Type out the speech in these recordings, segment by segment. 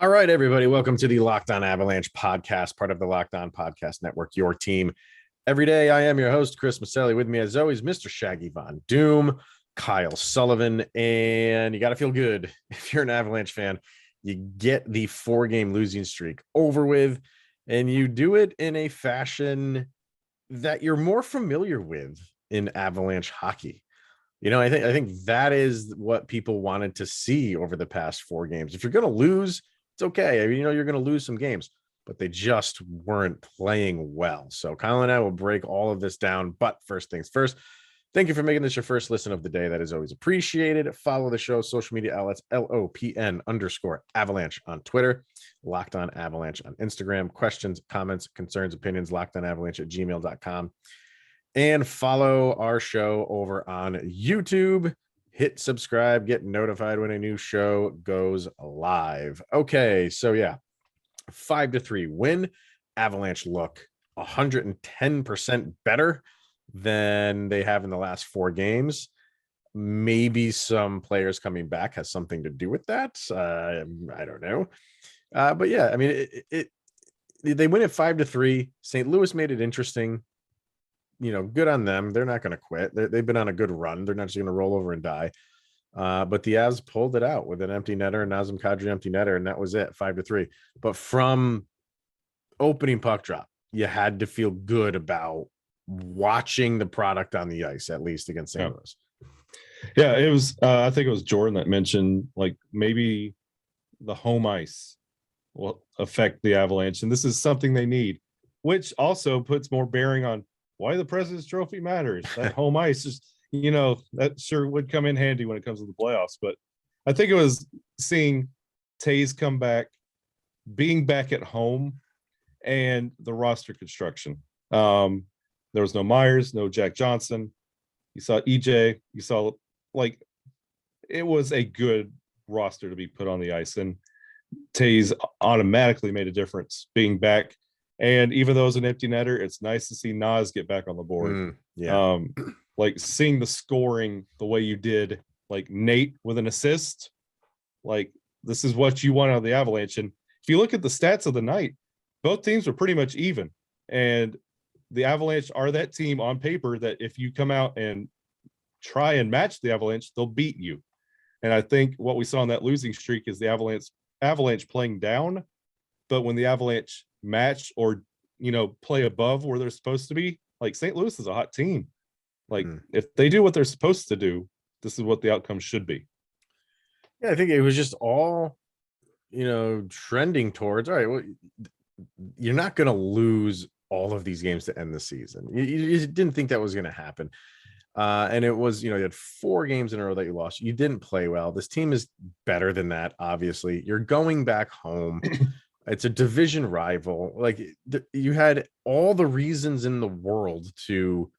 All right, everybody, welcome to the Locked On Avalanche podcast, part of the Locked On Podcast Network, your team every day. I am your host, Chris Maselli. With me, as always, Mr. Shaggy Von Doom, Kyle Sullivan, and you got to feel good if you're an Avalanche fan. You get the 4-game losing streak over with, and you do it in a fashion that you're more familiar with in Avalanche hockey. I think that is what people wanted to see over the past 4 games. If you're going to lose, it's okay. I mean, you're going to lose some games, but they just weren't playing well. So Kyle and I will break all of this down. But first things first, thank you for making this your first listen of the day. That is always appreciated. Follow the show, social media outlets, LOPN_Avalanche on Twitter, Locked On Avalanche on Instagram. Questions, comments, concerns, opinions, lockedonavalanche@gmail.com. And follow our show over on YouTube. Hit subscribe, get notified when a new show goes live. Okay, so yeah, 5-3 win. Avalanche look 110% better than they have in the last 4 games. Maybe some players coming back has something to do with that. I don't know. But yeah, I mean, they win at 5-3. St. Louis made it interesting. Good on them. They're not going to quit. They've been on a good run. They're not just going to roll over and die. But the Avs pulled it out with an empty netter, and Nazem Kadri empty netter, and that was it, 5-3. But from opening puck drop, you had to feel good about watching the product on the ice, at least against St. Louis. Yeah, it was. I think it was Jordan that mentioned like maybe the home ice will affect the Avalanche, and this is something they need, which also puts more bearing on why the President's Trophy matters. That home ice is, that sure would come in handy when it comes to the playoffs. But I think it was seeing Tays come back, being back at home, and the roster construction. There was no Myers, no Jack Johnson. You saw EJ. You saw it was a good roster to be put on the ice, and Tays automatically made a difference being back. And even though it's an empty netter, it's nice to see Nas get back on the board. Seeing the scoring the way you did, like Nate with an assist, this is what you want out of the Avalanche. And if you look at the stats of the night, both teams were pretty much even. And the Avalanche are that team on paper that if you come out and try and match the Avalanche, they'll beat you. And I think what we saw in that losing streak is the Avalanche playing down, but when the Avalanche match or play above where they're supposed to be, like St. Louis is a hot team. If they do what they're supposed to do, this is what the outcome should be. Yeah, I think it was just all trending towards, all right, well, you're not going to lose all of these games to end the season. You didn't think that was going to happen. And it was, you had 4 games in a row that you lost. You didn't play well. This team is better than that. Obviously, you're going back home. It's a division rival. You had all the reasons in the world to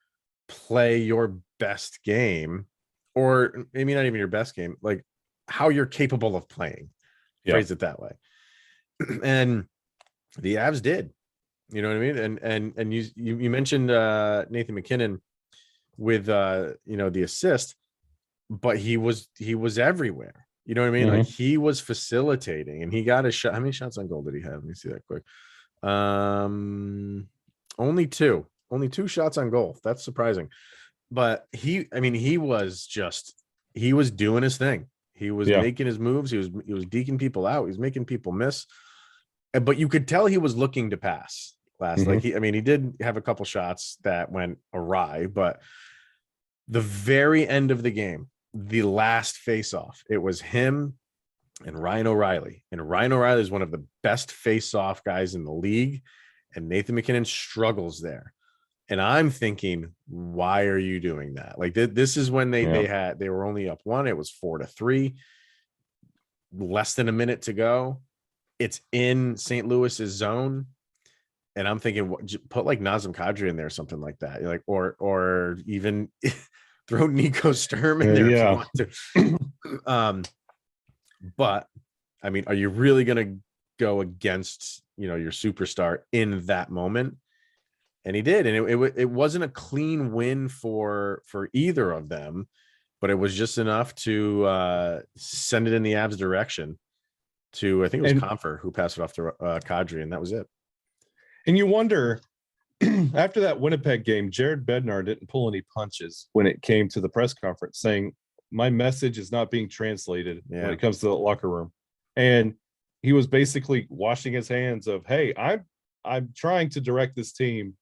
play your best game, or maybe not even your best game, like how you're capable of playing. Phrase it that way. And the Avs did. You know what I mean? And you mentioned Nathan MacKinnon with the assist, but he was everywhere. You know what I mean? Mm-hmm. He was facilitating, and he got a shot. How many shots on goal did he have? Let me see that quick. Only 2 shots on goal. That's surprising. But he was doing his thing. He was making his moves. He was deking people out. He was making people miss. But you could tell he was looking to pass last. Mm-hmm. He did have a couple shots that went awry, but the very end of the game, the last face-off, it was him and Ryan O'Reilly. And Ryan O'Reilly is one of the best face-off guys in the league, and Nathan MacKinnon struggles there. And I'm thinking, why are you doing that? This is when they were only up 1. It was 4-3, less than a minute to go. It's in St. Louis's zone. And I'm thinking, put Nazem Kadri in there, something like that. Or even throw Nico Sturm in there if you want to. But I mean, are you really going to go against, your superstar in that moment? And he did. And it wasn't a clean win for either of them, but it was just enough to send it in the Avs direction. to, I think it was And Comfer who passed it off to Kadri, and that was it. and you wonder after that Winnipeg game, Jared Bednar didn't pull any punches when it came to the press conference saying, my message is not being translated when Yeah. it comes to the locker room. And he was basically washing his hands of, hey, I'm trying to direct this team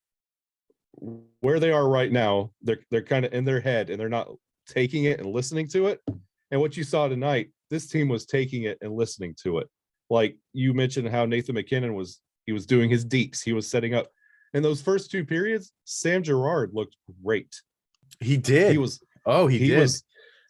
where they are right now. They're kind of in their head and they're not taking it and listening to it. And what you saw tonight, this team was taking it and listening to it. Like you mentioned how Nathan MacKinnon was doing his deeps. He was setting up. In those first two periods, Sam Girard looked great. He did. He was. He did. Was.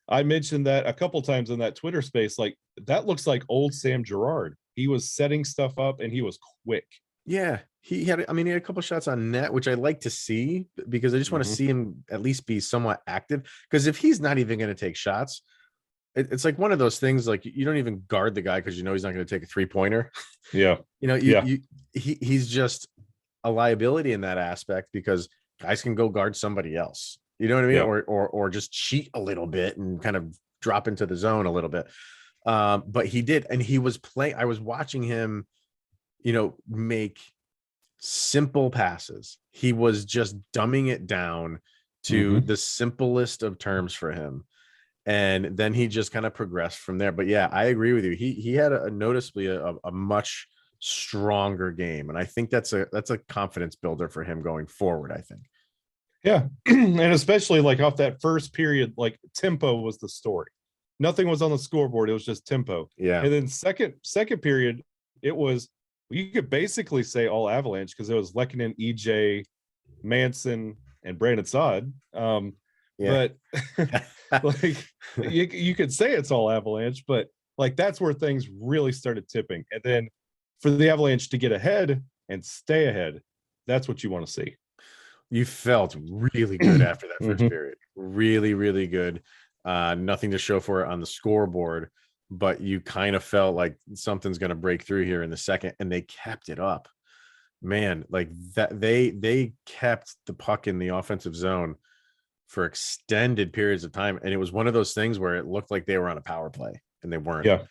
I mentioned that a couple times in that Twitter space. Like that looks like old Sam Girard. He was setting stuff up and he was quick. Yeah, he had. I mean, he had a couple shots on net, which I like to see because I just want to see him at least be somewhat active. Because if he's not even going to take shots, it's like one of those things. Like you don't even guard the guy because you know he's not going to take a 3-pointer. Yeah, he's just a liability in that aspect because guys can go guard somebody else. You know what I mean? Yeah. Or just cheat a little bit and kind of drop into the zone a little bit. But he did, and he was playing. I was watching him, make simple passes. He was just dumbing it down to the simplest of terms for him. And then he just kind of progressed from there. But yeah, I agree with you. He had a noticeably a much stronger game. And I think that's a confidence builder for him going forward, I think. Yeah. And especially like off that first period, like tempo was the story. Nothing was on the scoreboard. It was just tempo. Yeah. And then second period, it was, you could basically say all Avalanche because it was Lehkonen, EJ, Manson, and Brandon Saad. But like you could say it's all Avalanche, but like that's where things really started tipping. And then for the Avalanche to get ahead and stay ahead, that's what you want to see. You felt really good after that first period. Really, really good. Nothing to show for it on the scoreboard, but you kind of felt like something's going to break through here in the second, and they kept it up. Man, like that they kept the puck in the offensive zone for extended periods of time, and it was one of those things where it looked like they were on a power play and they weren't. Yeah.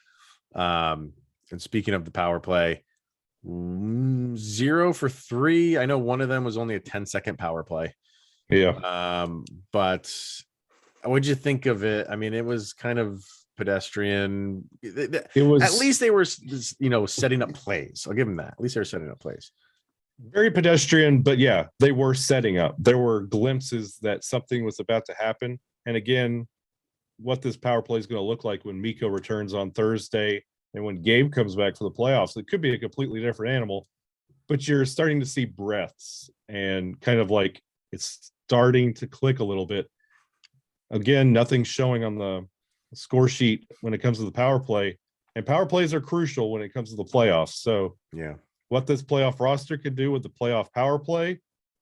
And speaking of the power play, 0 for 3. I know one of them was only a 10-second power play. Yeah. But what'd you think of it? I mean, it was kind of pedestrian. It was, at least they were, setting up plays. I'll give them that. At least they were setting up plays. Very pedestrian, but yeah, they were setting up. There were glimpses that something was about to happen. And again, what this power play is going to look like when Mikko returns on Thursday and when Gabe comes back for the playoffs, it could be a completely different animal, but you're starting to see breaths and kind of like it's starting to click a little bit. Again, nothing showing on the score sheet when it comes to the power play, and power plays are crucial when it comes to the playoffs. So yeah, what this playoff roster could do with the playoff power play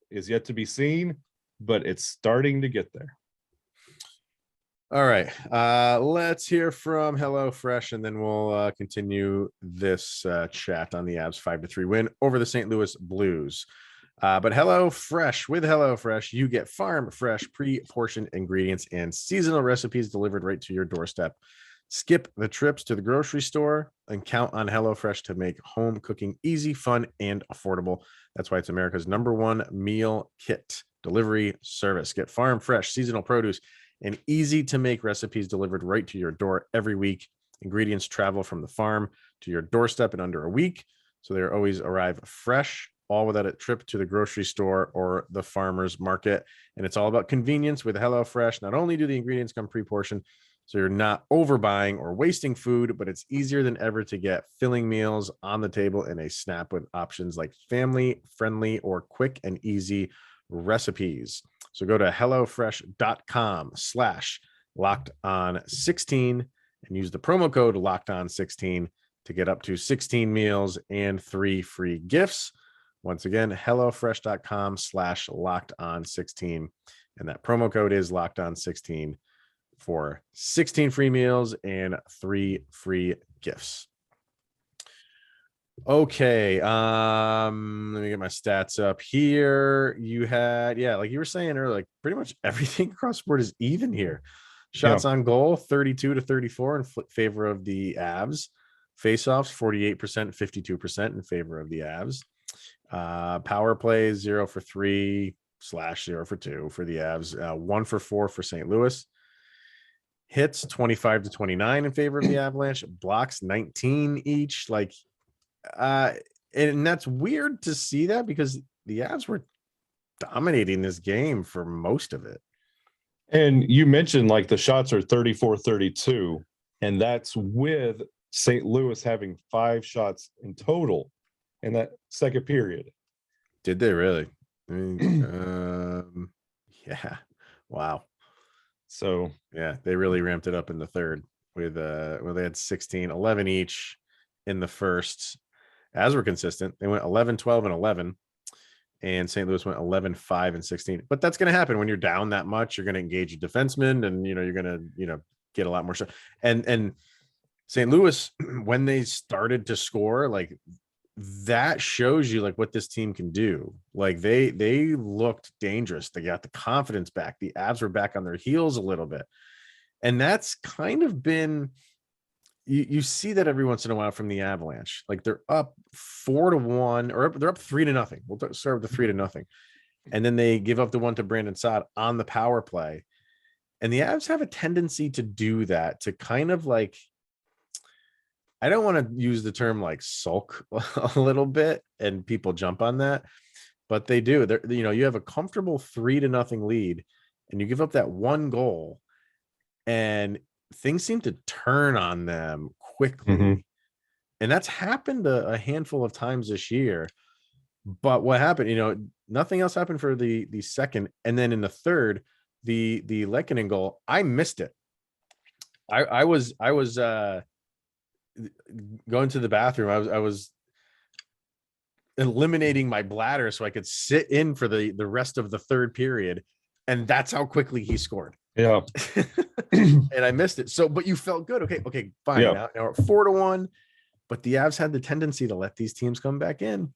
is yet to be seen, but it's starting to get there. All right. Let's hear from HelloFresh, and then we'll continue this chat on the Avs 5-3 win over the St. Louis Blues. But HelloFresh, with HelloFresh, you get farm fresh, pre-portioned ingredients and seasonal recipes delivered right to your doorstep. Skip the trips to the grocery store and count on HelloFresh to make home cooking easy, fun, and affordable. That's why it's America's #1 meal kit delivery service. Get farm fresh, seasonal produce and easy to make recipes delivered right to your door every week. Ingredients travel from the farm to your doorstep in under a week, so they always arrive fresh, all without a trip to the grocery store or the farmer's market. And it's all about convenience with HelloFresh. Not only do the ingredients come pre-portioned, so you're not overbuying or wasting food, but it's easier than ever to get filling meals on the table in a snap with options like family-friendly or quick and easy recipes. So go to hellofresh.com/lockedon16 and use the promo code lockedon16 to get up to 16 meals and 3 free gifts. Once again, hellofresh.com/lockedon16. And that promo code is lockedon16 for 16 free meals and 3 free gifts. Okay. Let me get my stats up here. You had, like you were saying earlier, like pretty much everything across the board is even here. Shots on goal, 32-34 in favor of the Avs. Faceoffs 48%, 52% in favor of the Avs. Power plays 0 for 3 / 0 for 2 for the Avs. 1 for 4 for St. Louis. Hits 25 to 29 in favor of the Avalanche. Blocks 19 each. Like, and that's weird to see that because the Avs were dominating this game for most of it. And you mentioned like the shots are 34-32, and that's with St. Louis having 5 shots in total in that second period. Did they really? I mean, yeah. Wow. So yeah, they really ramped it up in the third with well, they had 16, 11 each in the first. As were consistent. They went 11, 12, and 11. And St. Louis went 11, 5, and 16. But that's going to happen when you're down that much. You're going to engage a defenseman, and you're going to get a lot more shots. And St. Louis, when they started to score, like that shows you like what this team can do. Like they looked dangerous. They got the confidence back. The Avs were back on their heels a little bit. And that's kind of been you see that every once in a while from the Avalanche. Like they're up 4-1, or they're up 3-0. We'll start with the 3-0. And then they give up the one to Brandon Saad on the power play. And the Avs have a tendency to do that, to kind of like, I don't want to use the term like sulk a little bit, and people jump on that, but they do. They're, you have a comfortable 3-0 lead, and you give up that one goal, and things seem to turn on them quickly. Mhm. And that's happened a handful of times this year. But what happened, nothing else happened for the second. And then in the third, the Lehkonen goal, I missed it. I was going to the bathroom. I was eliminating my bladder so I could sit in for the rest of the third period. And that's how quickly he scored. Yeah. And I missed it. So, but you felt good. Okay, fine. Yeah. Now we're 4-1, but the Avs had the tendency to let these teams come back in.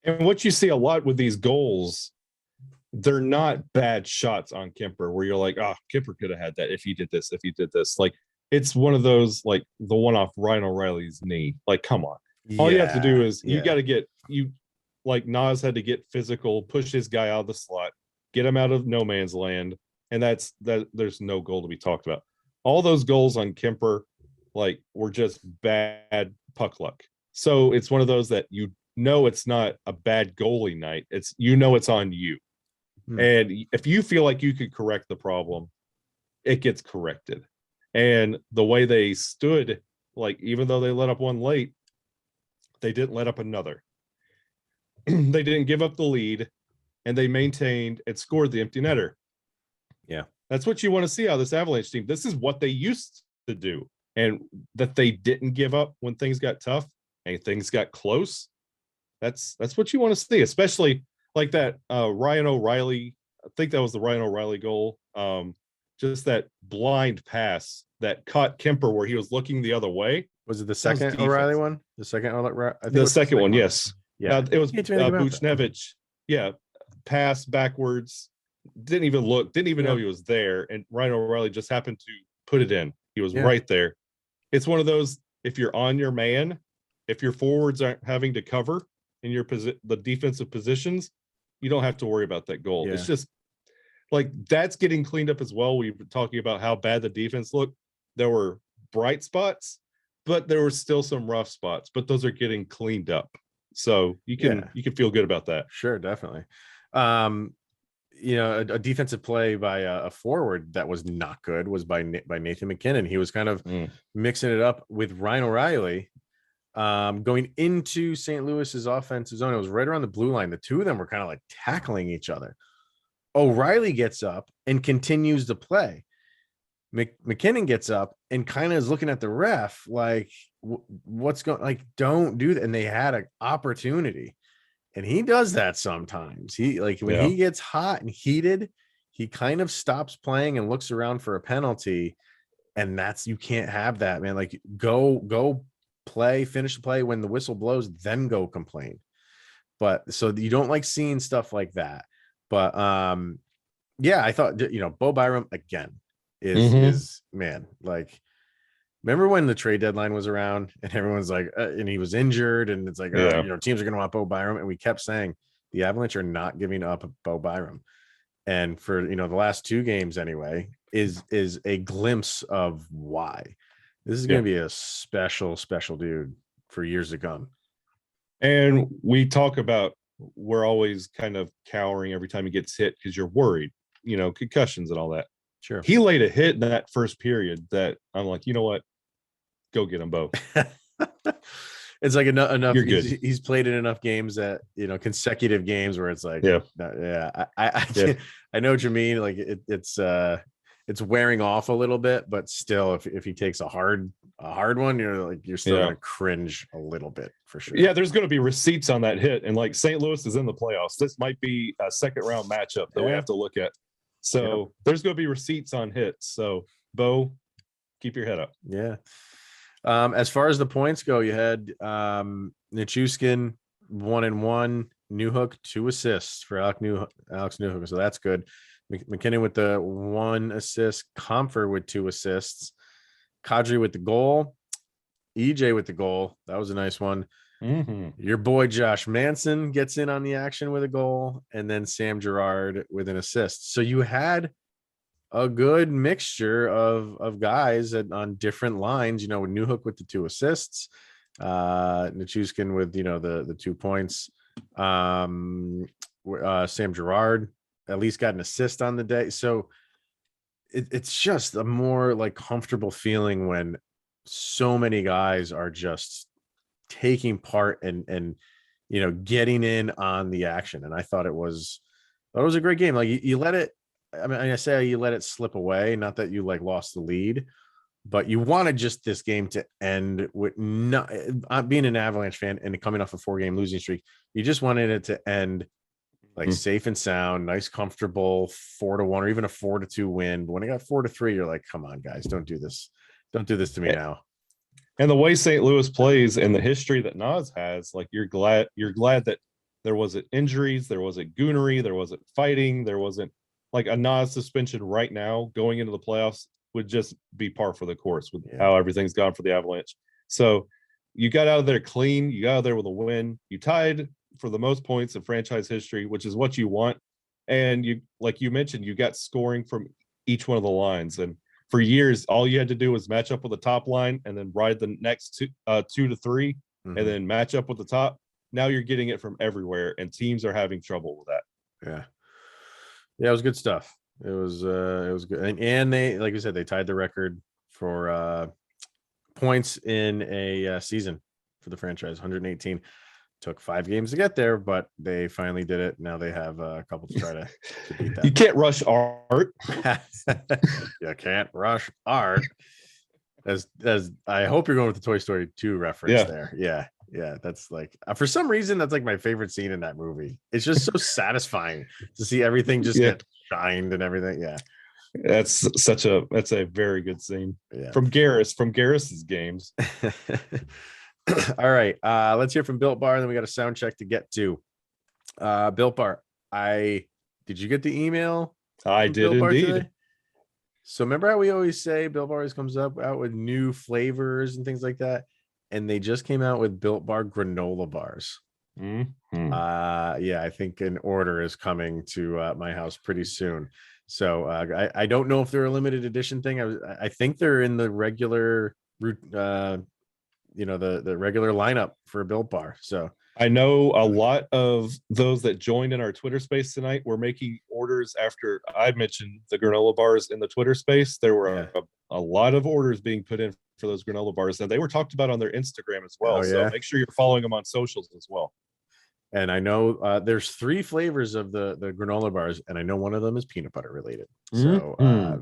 And what you see a lot with these goals, they're not bad shots on Kemper where you're like, Kemper could have had that if he did this, Like, it's one of those, like the one off Ryan O'Reilly's knee. Like, come on. All you have to do is you got to like Nas had to get physical, push his guy out of the slot, get him out of no man's land. And that there's no goal to be talked about. All those goals on Kemper, like, were just bad puck luck. So it's one of those that it's not a bad goalie night. It's it's on you. And if you feel like you could correct the problem, it gets corrected. And the way they stood, like, even though they let up one late, they didn't let up another. They didn't give up the lead, and they maintained and scored the empty netter. Yeah. That's what you want to see out of this Avalanche team. This is what they used to do. And that they didn't give up when things got tough and things got close. That's what you want to see, especially like that Ryan O'Reilly. I think that was the Ryan O'Reilly goal. Just that blind pass that caught Kemper where he was looking the other way. Was it the second O'Reilly one? The second O'Reilly? The second one, yes. Yeah. It was Buchnevich. Yeah. Pass backwards. Didn't even look, didn't even know he was there. And Ryan O'Reilly just happened to put it in. He was right there. It's one of those, if you're on your man, if your forwards aren't having to cover in the defensive positions, you don't have to worry about that goal. It's just like that's getting cleaned up as well. We've been talking about how bad the defense looked. There were bright spots, but there were still some rough spots, but those are getting cleaned up. So you can feel good about that. Sure, definitely. A defensive play by a forward that was not good was by Nathan MacKinnon. He was kind of mixing it up with Ryan O'Reilly going into St. Louis's offensive zone. It was right around the blue line. The two of them were kind of like tackling each other. O'Reilly gets up and continues to play. MacKinnon gets up and kind of is looking at the ref like, what's going, like, don't do that. And they had an opportunity. And he does that sometimes. When he gets hot and heated, he kind of stops playing and looks around for a penalty. And you can't have that, man. Like, go play, finish the play. When the whistle blows, then go complain. But so you don't like seeing stuff like that. But I thought, Bo Byram again is man, like, Remember when the trade deadline was around and everyone's like, and he was injured, and it's like, Yeah. teams are going to want Bo Byram, and we kept saying the Avalanche are not giving up Bo Byram, and for the last 2 games anyway is a glimpse of why this is going to be a special dude for years to come. And we talk about we're always kind of cowering every time he gets hit because you're worried, concussions and all that. Sure. He laid a hit in that first period that I'm like, you know what? Go get him, Bo. It's like enough. You're good. He's played in enough games that consecutive games where it's like, I know what you mean. Like it's wearing off a little bit, but still, if he takes a hard one, you're still gonna cringe a little bit for sure. Yeah, there's gonna be receipts on that hit, and like St. Louis is in the playoffs. This might be a second round matchup that we have to look at. So there's gonna be receipts on hits. So Bo, keep your head up. Yeah. As far as the points go, you had Nichushkin 1-1, Newhook 2 assists for Alex Newhook, so that's good. McKinnon with the 1 assist, Comfer with 2 assists, Kadri with the goal, EJ with the goal. That was a nice one. Mm-hmm. Your boy Josh Manson gets in on the action with a goal, and then Sam Girard with an assist. So you had a good mixture of guys on different lines, with Newhook with the 2 assists, Nichushkin with the 2 points, Sam Girard at least got an assist on the day. So it's just a more like comfortable feeling when so many guys are just taking part and getting in on the action. And I thought it was a great game. Like you let it, I say you let it slip away, not that you like lost the lead, but you wanted just this game to end with not being an Avalanche fan and coming off a 4-game losing streak. You just wanted it to end like safe and sound, nice, comfortable 4-1 or even a 4-2 win. But when it got 4-3, you're like, come on, guys, don't do this. Don't do this to me now. And the way St. Louis plays and the history that Nas has, like you're glad that there wasn't injuries, there wasn't goonery, there wasn't fighting, there wasn't like a Nas suspension right now going into the playoffs would just be par for the course with how everything's gone for the Avalanche. So you got out of there clean, you got out of there with a win, you tied for the most points in franchise history, which is what you want. And you, like you mentioned, you got scoring from each one of the lines. And for years, all you had to do was match up with the top line and then ride the next 2 to 3 and then match up with the top. Now you're getting it from everywhere, and teams are having trouble with that. Yeah, it was good stuff. It was good. And they, like you said, they tied the record for points in a season for the franchise, 118. Took 5 games to get there, but they finally did it. Now they have a couple to try to beat that. You can't rush art. You can't rush art. As I hope you're going with the Toy Story 2 reference there. Yeah. That's like for some reason that's like my favorite scene in that movie. It's just so satisfying to see everything just get shined and everything. Yeah. That's a very good scene. Yeah. From Garris's games. All right. Let's hear from Built Bar, and then we got a sound check to get to. Built Bar, did you get the email? I did indeed. Today? So remember how we always say Built Bar always comes out with new flavors and things like that, and they just came out with Built Bar granola bars. Mm-hmm. I think an order is coming to my house pretty soon. So I don't know if they're a limited edition thing. I think they're in the regular the regular lineup for a Built Bar. So I know a lot of those that joined in our Twitter space tonight were making orders after I mentioned the granola bars in the Twitter space. There were a lot of orders being put in for those granola bars, and they were talked about on their Instagram as well. So make sure you're following them on socials as well. And I know there's 3 flavors of the granola bars, and I know one of them is peanut butter related. So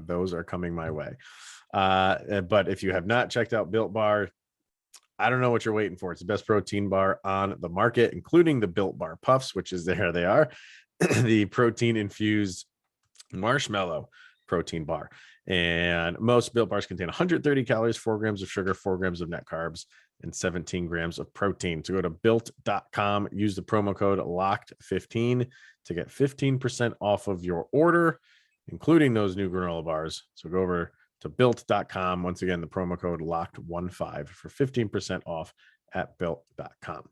those are coming my way. But if you have not checked out Built Bar, I don't know what you're waiting for. It's the best protein bar on the market, including the Built Bar Puffs, which is there they are, the protein infused marshmallow protein bar. And most Built Bars contain 130 calories, 4 grams of sugar, 4 grams of net carbs, and 17 grams of protein. So go to built.com, use the promo code LOCKED15 to get 15% off of your order, including those new granola bars. So go over to built.com. Once again, the promo code locked15 for 15% off at built.com.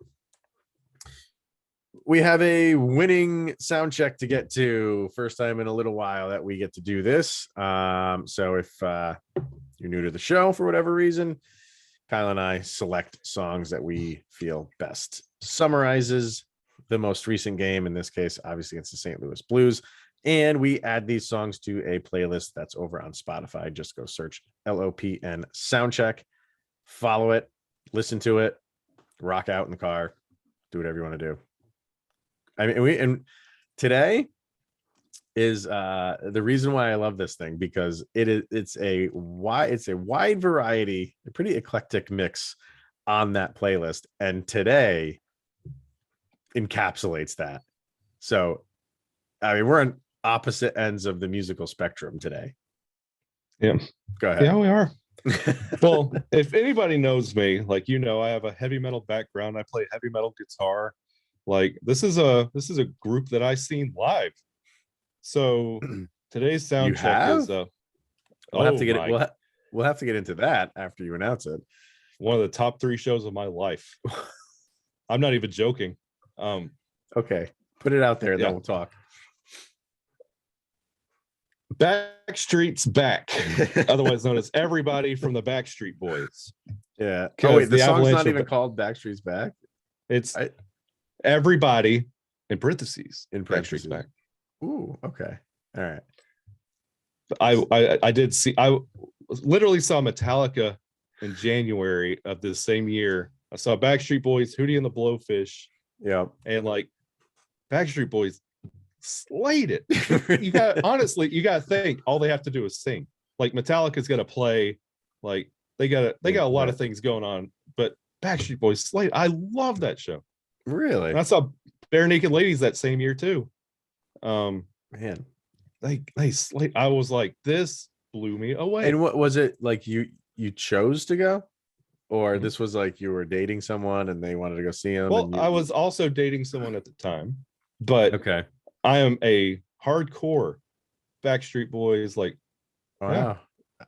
We have a winning sound check to get to. First time in a little while that we get to do this. So if you're new to the show for whatever reason, Kyle and I select songs that we feel best summarizes the most recent game. In this case, obviously, it's the St. Louis Blues. And we add these songs to a playlist that's over on Spotify. Just go search LOPN Soundcheck, follow it, listen to it, rock out in the car, do whatever you want to do. I mean, and today is the reason why I love this thing, because it's a wide variety, a pretty eclectic mix on that playlist, and today encapsulates that. So I mean, we're on opposite ends of the musical spectrum today. Yeah, go ahead. Yeah, we are. Well, if anybody knows me, like, I have a heavy metal background. I play heavy metal guitar. Like, this is a group that I seen live. So today's sound check is we'll have to get it. We'll have to get into that after you announce it. One of the top 3 shows of my life. I'm not even joking. Okay, put it out there, then we'll talk. Backstreet's Back, otherwise known as Everybody from the Backstreet Boys. Yeah. Oh wait, the song's not even called Backstreet's Back. It's Everybody in parentheses. Backstreet's Back. Ooh, okay. All right. I did see. I literally saw Metallica in January of this same year. I saw Backstreet Boys, Hootie and the Blowfish. Yeah, and like Backstreet Boys slayed it. You got to think all they have to do is sing. Like, Metallica's gonna play, like they got a lot of things going on, but Backstreet Boys slayed. I love that show. Really? And I saw Bare Naked Ladies that same year too. Man, they slayed. I was like, this blew me away. And what was it like? You chose to go, or this was like you were dating someone and they wanted to go see him? Well, I was also dating someone at the time, but okay, I am a hardcore Backstreet Boys. Like, wow,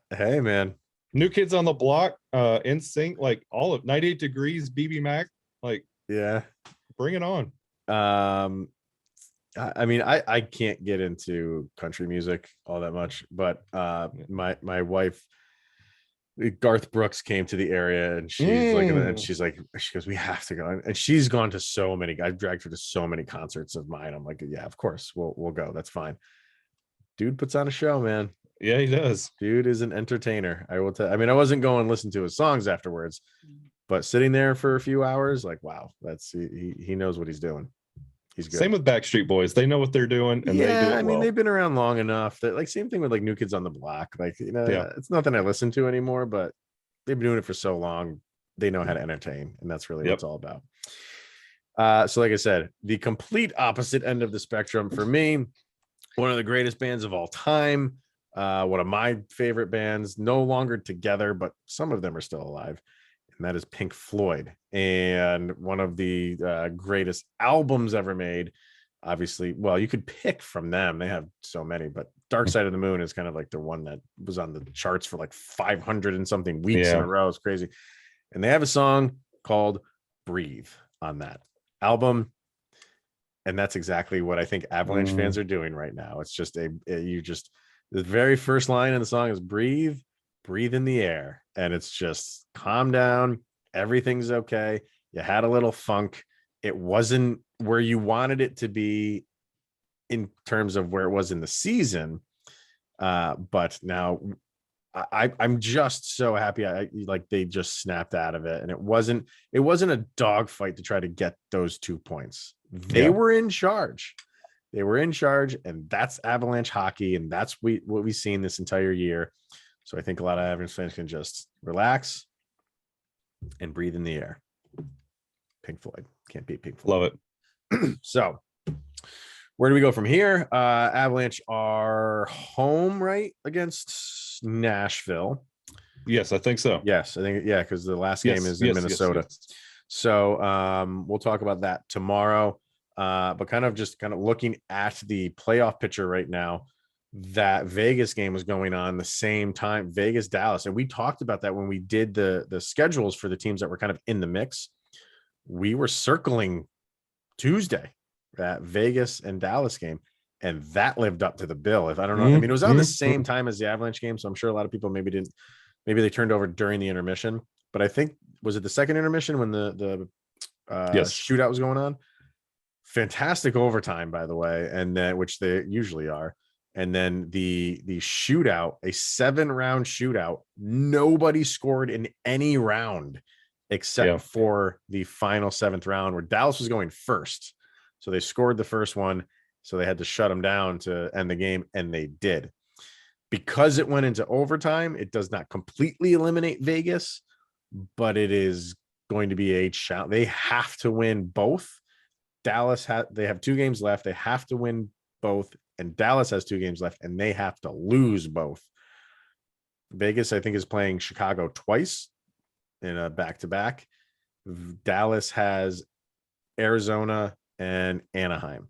hey man, New Kids on the Block, NSYNC, like all of 98 Degrees, BB Mac, like, yeah, bring it on. I mean, I can't get into country music all that much, but my wife, Garth Brooks, came to the area, and she's looking at it, and she goes, we have to go. And she's gone to so many. I've dragged her to so many concerts of mine. I'm like, yeah, of course, we'll go. That's fine. Dude puts on a show, man. Yeah, he does. Dude is an entertainer. I will tell. I mean, I wasn't going to listen to his songs afterwards, but sitting there for a few hours, like, wow, he knows what he's doing. He's good. Same with Backstreet Boys. They know what they're doing, and they do it well. I mean, they've been around long enough that, like, same thing with like New Kids on the Block. Like, it's nothing I listen to anymore, but they've been doing it for so long. They know how to entertain, and that's really what it's all about. So like I said, the complete opposite end of the spectrum for me, one of the greatest bands of all time, one of my favorite bands, no longer together, but some of them are still alive, and that is Pink Floyd. And one of the greatest albums ever made, obviously. Well, you could pick from them, they have so many, but Dark Side of the Moon is kind of like the one that was on the charts for like 500 and something weeks in a row. It's crazy. And they have a song called Breathe on that album, and that's exactly what I think Avalanche fans are doing right now. It's just the very first line in the song is breathe in the air, and it's just calm down, everything's okay. You had a little funk. It wasn't where you wanted it to be in terms of where it was in the season, but now I'm just so happy. Like, they just snapped out of it, and it wasn't a dogfight to try to get those 2 points. They were in charge. And that's Avalanche hockey, and that's what we've seen this entire year. So I think a lot of Avalanche fans can just relax and breathe in the air. Pink Floyd, can't beat Pink Floyd. Love it. So where do we go from here? Avalanche are home, right, against Nashville. Yes, I think so. Yes, I think, because the last game is in Minnesota. Yes. So we'll talk about that tomorrow. But kind of looking at the playoff picture right now, that Vegas game was going on the same time, Vegas, Dallas. And we talked about that when we did the schedules for the teams that were kind of in the mix. We were circling Tuesday, that Vegas and Dallas game, and that lived up to the bill. If I don't know, I mean, it was on the same time as the Avalanche game, so I'm sure a lot of people maybe they turned over during the intermission. But I think, was it the second intermission when the Yes. shootout was going on? Fantastic overtime, by the way, and then which they usually are. And then the shootout, a 7-round shootout, nobody scored in any round except for the final 7th round where Dallas was going first. So they scored the first one. So they had to shut them down to end the game, and they did. Because it went into overtime, it does not completely eliminate Vegas, but it is going to be a challenge. They have to win both. They have 2 games left. They have to win both, and Dallas has 2 games left, and they have to lose both. Vegas, I think, is playing Chicago twice in a back-to-back. Dallas has Arizona and Anaheim.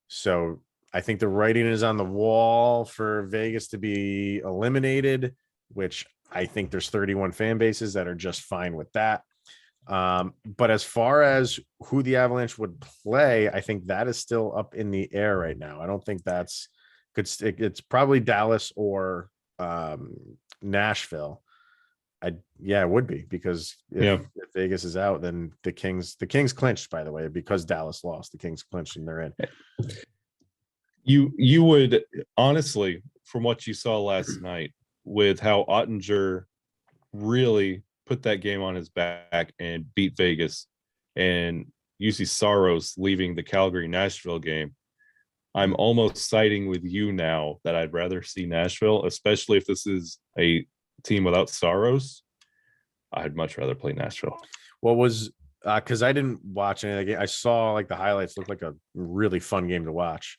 So I think the writing is on the wall for Vegas to be eliminated, which I think there's 31 fan bases that are just fine with that. But as far as who the Avalanche would play, I think that is still up in the air right now. I don't think that's good. It's probably Dallas or Nashville. It would be, because if Vegas is out, then the Kings clinched, by the way, because Dallas lost. The Kings clinched and they're in. You would honestly, from what you saw last night, with how Ottinger really put that game on his back and beat Vegas, and UC Saros leaving the Calgary-Nashville game, I'm almost siding with you now that I'd rather see Nashville, especially if this is a team without Saros. I'd much rather play Nashville. What was because I didn't watch any of the game. I saw like the highlights. Looked like a really fun game to watch.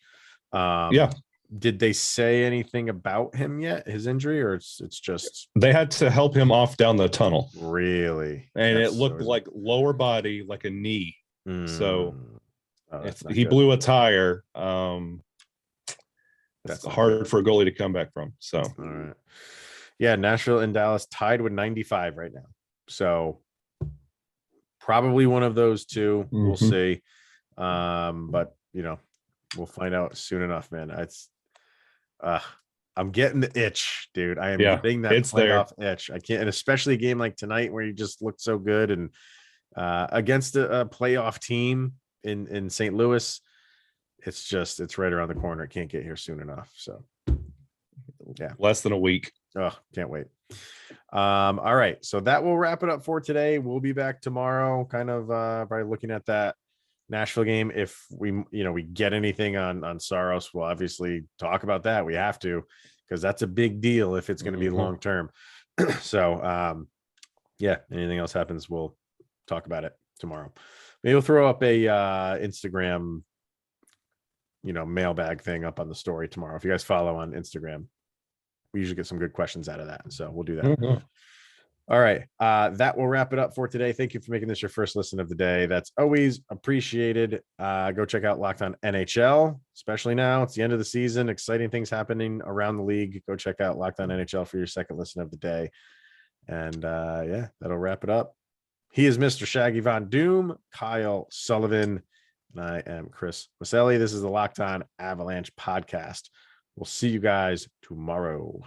Did they say anything about him yet, his injury, or it's just they had to help him off down the tunnel? Really? And it looked like lower body, like a knee. So if he good. blew a tire, that's hard for a goalie to come back from. So all right. Yeah, Nashville and Dallas tied with 95 right now. So probably one of those two. We'll see. But we'll find out soon enough, man. I'm getting the itch, dude. I am getting that playoff itch. I can't, and especially a game like tonight where you just looked so good, and against a playoff team in St. Louis, it's right around the corner. It can't get here soon enough. So yeah, less than a week. Oh, can't wait. All right, so that will wrap it up for today. We'll be back tomorrow, kind of probably looking at that Nashville game. If we get anything on Saros, we'll obviously talk about that. We have to, because that's a big deal if it's going to be long term. So anything else happens, we'll talk about it tomorrow. Maybe we'll throw up a Instagram mailbag thing up on the story tomorrow. If you guys follow on Instagram, we usually get some good questions out of that, so we'll do that. All right. That will wrap it up for today. Thank you for making this your first listen of the day. That's always appreciated. Go check out Locked On NHL, especially now. It's the end of the season. Exciting things happening around the league. Go check out Locked On NHL for your second listen of the day. And that'll wrap it up. He is Mr. Shaggy Von Doom, Kyle Sullivan, and I am Chris Maselli. This is the Locked On Avalanche podcast. We'll see you guys tomorrow.